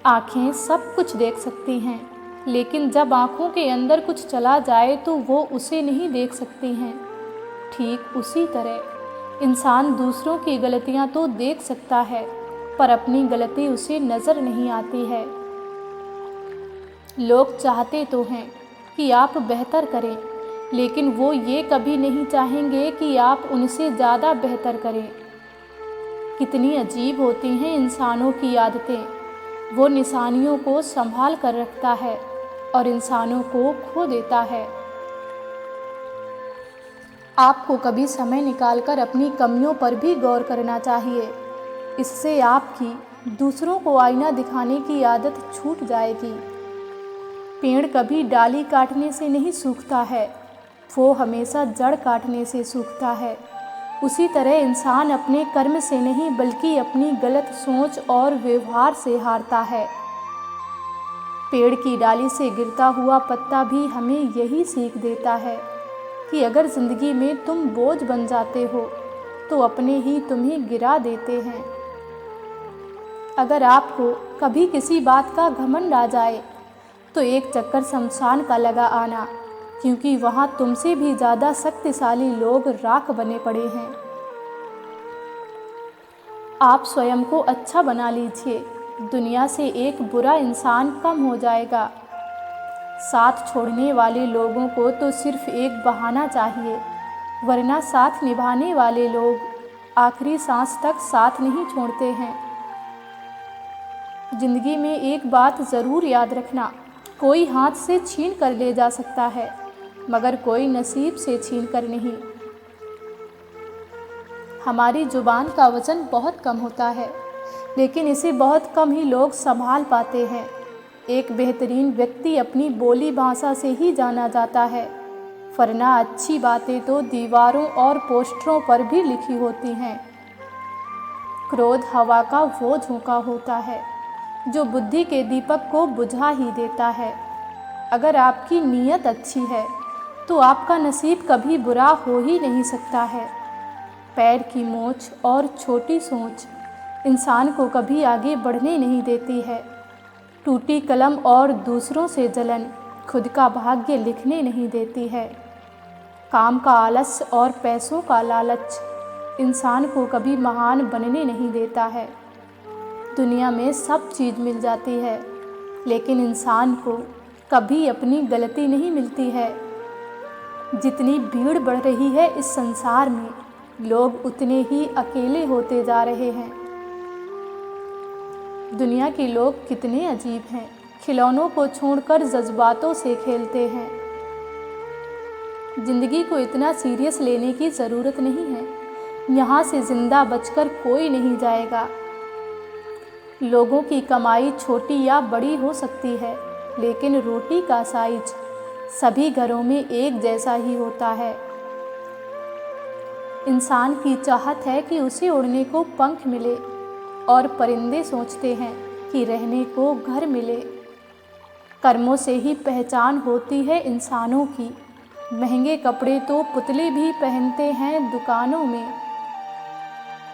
आँखें सब कुछ देख सकती हैं, लेकिन जब आँखों के अंदर कुछ चला जाए तो वो उसे नहीं देख सकती हैं। ठीक उसी तरह इंसान दूसरों की गलतियाँ तो देख सकता है, पर अपनी गलती उसे नज़र नहीं आती है। लोग चाहते तो हैं कि आप बेहतर करें, लेकिन वो ये कभी नहीं चाहेंगे कि आप उनसे ज़्यादा बेहतर करें। कितनी अजीब होती हैं इंसानों की आदतें। वो निशानियों को संभाल कर रखता है और इंसानों को खो देता है। आपको कभी समय निकालकर अपनी कमियों पर भी गौर करना चाहिए। इससे आपकी दूसरों को आईना दिखाने की आदत छूट जाएगी। पेड़ कभी डाली काटने से नहीं सूखता है, वो हमेशा जड़ काटने से सूखता है। उसी तरह इंसान अपने कर्म से नहीं बल्कि अपनी गलत सोच और व्यवहार से हारता है। पेड़ की डाली से गिरता हुआ पत्ता भी हमें यही सीख देता है कि अगर ज़िंदगी में तुम बोझ बन जाते हो तो अपने ही तुम्हें गिरा देते हैं। अगर आपको कभी किसी बात का घमंड आ जाए तो एक चक्कर शमशान का लगा आना, क्योंकि वहाँ तुमसे भी ज़्यादा शक्तिशाली लोग राख बने पड़े हैं। आप स्वयं को अच्छा बना लीजिए, दुनिया से एक बुरा इंसान कम हो जाएगा। साथ छोड़ने वाले लोगों को तो सिर्फ एक बहाना चाहिए, वरना साथ निभाने वाले लोग आखिरी सांस तक साथ नहीं छोड़ते हैं। जिंदगी में एक बात ज़रूर याद रखना, कोई हाथ से छीन कर ले जा सकता है, मगर कोई नसीब से छीन कर नहीं। हमारी ज़ुबान का वज़न बहुत कम होता है, लेकिन इसे बहुत कम ही लोग संभाल पाते हैं। एक बेहतरीन व्यक्ति अपनी बोली भाषा से ही जाना जाता है, वरना अच्छी बातें तो दीवारों और पोस्टरों पर भी लिखी होती हैं। क्रोध हवा का वो झोंका होता है जो बुद्धि के दीपक को बुझा ही देता है। अगर आपकी नीयत अच्छी है तो आपका नसीब कभी बुरा हो ही नहीं सकता है। पैर की मोच और छोटी सोच इंसान को कभी आगे बढ़ने नहीं देती है। टूटी कलम और दूसरों से जलन खुद का भाग्य लिखने नहीं देती है। काम का आलस और पैसों का लालच इंसान को कभी महान बनने नहीं देता है। दुनिया में सब चीज़ मिल जाती है, लेकिन इंसान को कभी अपनी गलती नहीं मिलती है। जितनी भीड़ बढ़ रही है इस संसार में, लोग उतने ही अकेले होते जा रहे हैं। दुनिया के लोग कितने अजीब हैं, खिलौनों को छोड़कर जज्बातों से खेलते हैं। जिंदगी को इतना सीरियस लेने की ज़रूरत नहीं है, यहाँ से ज़िंदा बचकर कोई नहीं जाएगा। लोगों की कमाई छोटी या बड़ी हो सकती है, लेकिन रोटी का साइज सभी घरों में एक जैसा ही होता है। इंसान की चाहत है कि उसे उड़ने को पंख मिले, और परिंदे सोचते हैं कि रहने को घर मिले। कर्मों से ही पहचान होती है इंसानों की। महंगे कपड़े तो पुतले भी पहनते हैं दुकानों में।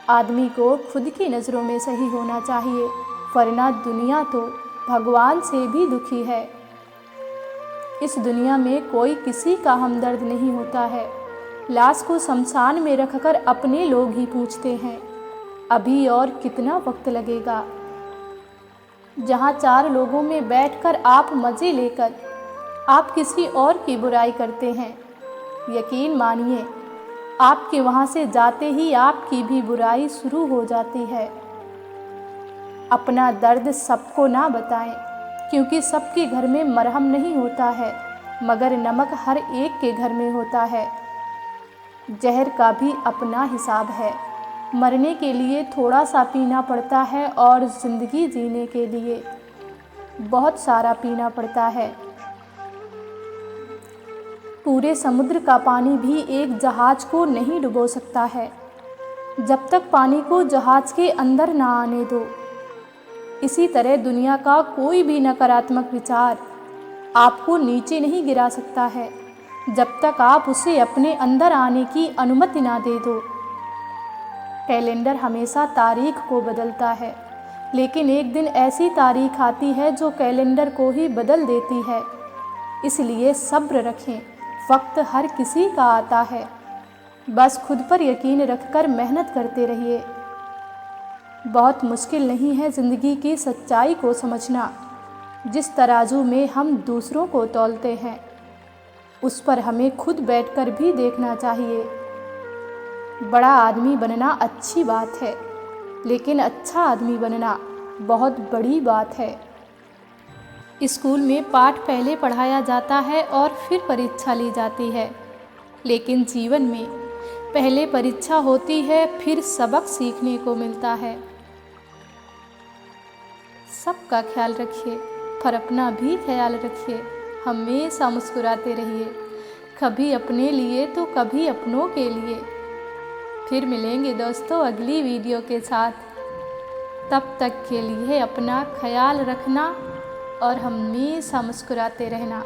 आदमी को खुद की नज़रों में सही होना चाहिए, वरना दुनिया तो भगवान से भी दुखी है। इस दुनिया में कोई किसी का हमदर्द नहीं होता है। लाश को शमशान में रखकर अपने लोग ही पूछते हैं, अभी और कितना वक्त लगेगा। जहाँ 4 लोगों में बैठकर आप मज़े लेकर आप किसी और की बुराई करते हैं, यकीन मानिए आपके वहाँ से जाते ही आपकी भी बुराई शुरू हो जाती है। अपना दर्द सबको ना बताएं, क्योंकि सबके घर में मरहम नहीं होता है, मगर नमक हर एक के घर में होता है। जहर का भी अपना हिसाब है। मरने के लिए थोड़ा सा पीना पड़ता है और ज़िंदगी जीने के लिए बहुत सारा पीना पड़ता है। पूरे समुद्र का पानी भी एक जहाज़ को नहीं डुबो सकता है, जब तक पानी को जहाज़ के अंदर ना आने दो। इसी तरह दुनिया का कोई भी नकारात्मक विचार आपको नीचे नहीं गिरा सकता है, जब तक आप उसे अपने अंदर आने की अनुमति ना दे दो। कैलेंडर हमेशा तारीख को बदलता है, लेकिन एक दिन ऐसी तारीख आती है जो कैलेंडर को ही बदल देती है। इसलिए सब्र रखें, वक्त हर किसी का आता है। बस खुद पर यकीन रखकर मेहनत करते रहिए। बहुत मुश्किल नहीं है ज़िंदगी की सच्चाई को समझना। जिस तराजू में हम दूसरों को तौलते हैं, उस पर हमें खुद बैठकर भी देखना चाहिए। बड़ा आदमी बनना अच्छी बात है, लेकिन अच्छा आदमी बनना बहुत बड़ी बात है। स्कूल में पाठ पहले पढ़ाया जाता है और फिर परीक्षा ली जाती है, लेकिन जीवन में पहले परीक्षा होती है, फिर सबक सीखने को मिलता है। सबका ख्याल रखिए, पर अपना भी ख्याल रखिए। हमेशा मुस्कुराते रहिए, कभी अपने लिए तो कभी अपनों के लिए। फिर मिलेंगे दोस्तों अगली वीडियो के साथ। तब तक के लिए अपना ख्याल रखना और हमेशा मुस्कुराते रहना।